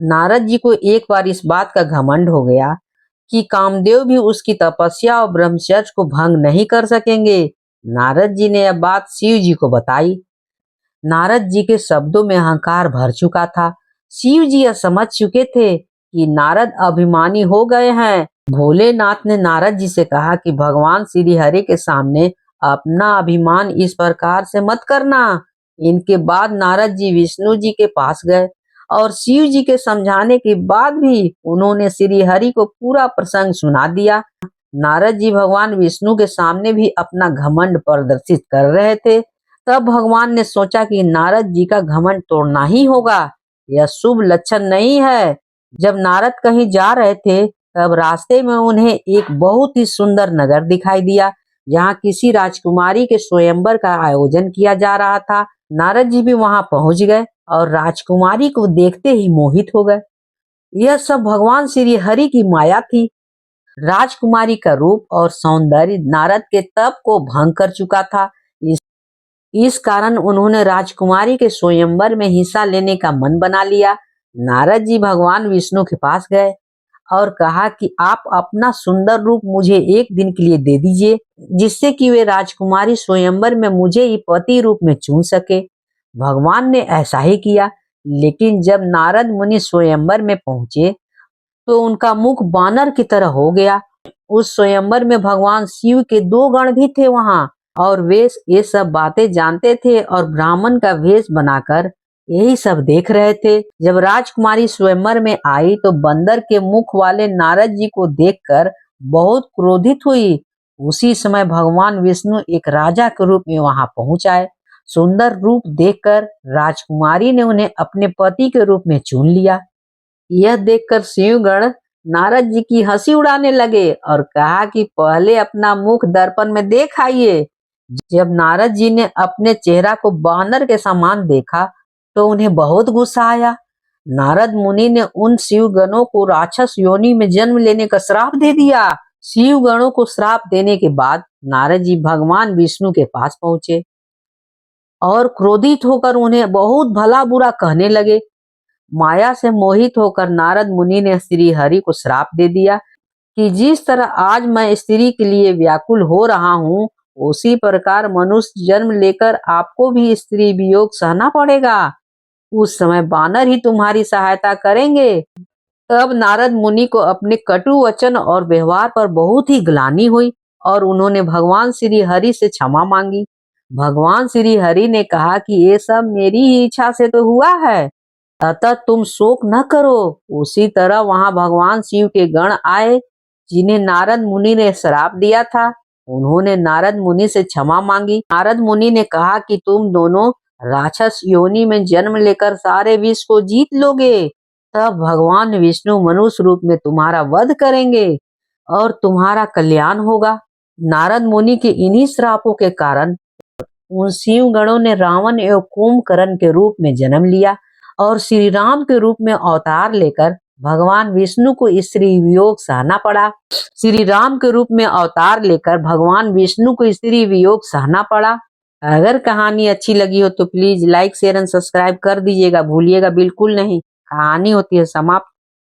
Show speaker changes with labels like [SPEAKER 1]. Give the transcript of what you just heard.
[SPEAKER 1] नारद जी को एक बार इस बात का घमंड हो गया कि कामदेव भी उसकी तपस्या और ब्रह्मचर्य को भंग नहीं कर सकेंगे। नारद जी ने यह बात शिव जी को बताई। नारद जी के शब्दों में अहंकार भर चुका था। शिव जी यह समझ चुके थे कि नारद अभिमानी हो गए हैं। भोलेनाथ ने नारद जी से कहा कि भगवान श्री हरि के सामने अपना अभिमान इस प्रकार से मत करना। इनके बाद नारद जी विष्णु जी के पास गए और शिव जी के समझाने के बाद भी उन्होंने श्री हरि को पूरा प्रसंग सुना दिया। नारद जी भगवान विष्णु के सामने भी अपना घमंड प्रदर्शित कर रहे थे। तब भगवान ने सोचा कि नारद जी का घमंड तोड़ना ही होगा। यह शुभ लक्षण नहीं है। जब नारद कहीं जा रहे थे तब रास्ते में उन्हें एक बहुत ही सुंदर नगर दिखाई दिया, जहाँ किसी राजकुमारी के स्वयंवर का आयोजन किया जा रहा था। नारद जी भी वहां पहुंच गए और राजकुमारी को देखते ही मोहित हो गए। यह सब भगवान श्री हरि की माया थी। राजकुमारी का रूप और सौंदर्य नारद के तप को भंग कर चुका था। इस कारण उन्होंने राजकुमारी के स्वयंवर में हिस्सा लेने का मन बना लिया। नारद जी भगवान विष्णु के पास गए और कहा कि आप अपना सुंदर रूप मुझे एक दिन के लिए दे दीजिए, जिससे कि वे राजकुमारी स्वयंवर में मुझे ही पति रूप में चुन सके। भगवान ने ऐसा ही किया। लेकिन जब नारद मुनि स्वयंवर में पहुंचे तो उनका मुख बानर की तरह हो गया। उस स्वयंवर में भगवान शिव के दो गण भी थे वहां, और वे ये सब बातें जानते थे और ब्राह्मण का वेश बनाकर यही सब देख रहे थे। जब राजकुमारी स्वयंवर में आई तो बंदर के मुख वाले नारद जी को देखकर बहुत क्रोधित हुई। उसी समय भगवान विष्णु एक राजा के रूप में वहां पहुंच आए। सुंदर रूप देखकर राजकुमारी ने उन्हें अपने पति के रूप में चुन लिया। यह देखकर शिवगण नारद जी की हंसी उड़ाने लगे और कहा कि पहले अपना मुख दर्पण में देख आइए। जब नारद जी ने अपने चेहरा को बानर के समान देखा तो उन्हें बहुत गुस्सा आया। नारद मुनि ने उन शिव गणों को राक्षस योनि में जन्म लेने का श्राप दे दिया। शिव गणों को श्राप देने के बाद नारद जी भगवान विष्णु के पास पहुंचे और क्रोधित होकर उन्हें बहुत भला बुरा कहने लगे। माया से मोहित होकर नारद मुनि ने श्री हरि को श्राप दे दिया कि जिस तरह आज मैं स्त्री के लिए व्याकुल हो रहा हूँ, उसी प्रकार मनुष्य जन्म लेकर आपको भी स्त्री वियोग सहना पड़ेगा। उस समय बानर ही तुम्हारी सहायता करेंगे। तब नारद मुनि को अपने कटु वचन और व्यवहार पर बहुत ही ग्लानि हुई और उन्होंने भगवान श्री हरि से क्षमा मांगी। भगवान श्री हरि ने कहा कि ये सब मेरी ही इच्छा से तो हुआ है, अतः तुम शोक न करो। उसी तरह वहां भगवान शिव के गण आए जिन्हें नारद मुनि ने श्राप दिया था। उन्होंने नारद मुनि से क्षमा मांगी। नारद मुनि ने कहा कि तुम दोनों राक्षस योनि में जन्म लेकर सारे विश्व को जीत लोगे, तब भगवान विष्णु मनुष्य रूप में तुम्हारा वध करेंगे और तुम्हारा कल्याण होगा। नारद मुनि के इन्हीं श्रापों के कारण उन शिव गणों ने रावण एवं कुंभकर्ण के रूप में जन्म लिया और श्री राम के रूप में अवतार लेकर भगवान विष्णु को स्त्री वियोग सहना पड़ा। श्री राम के रूप में अवतार लेकर भगवान विष्णु को स्त्री वियोग सहना पड़ा। अगर कहानी अच्छी लगी हो तो please like share and subscribe कर दीजिएगा, भूलिएगा बिल्कुल नहीं। कहानी होती है समाप्त।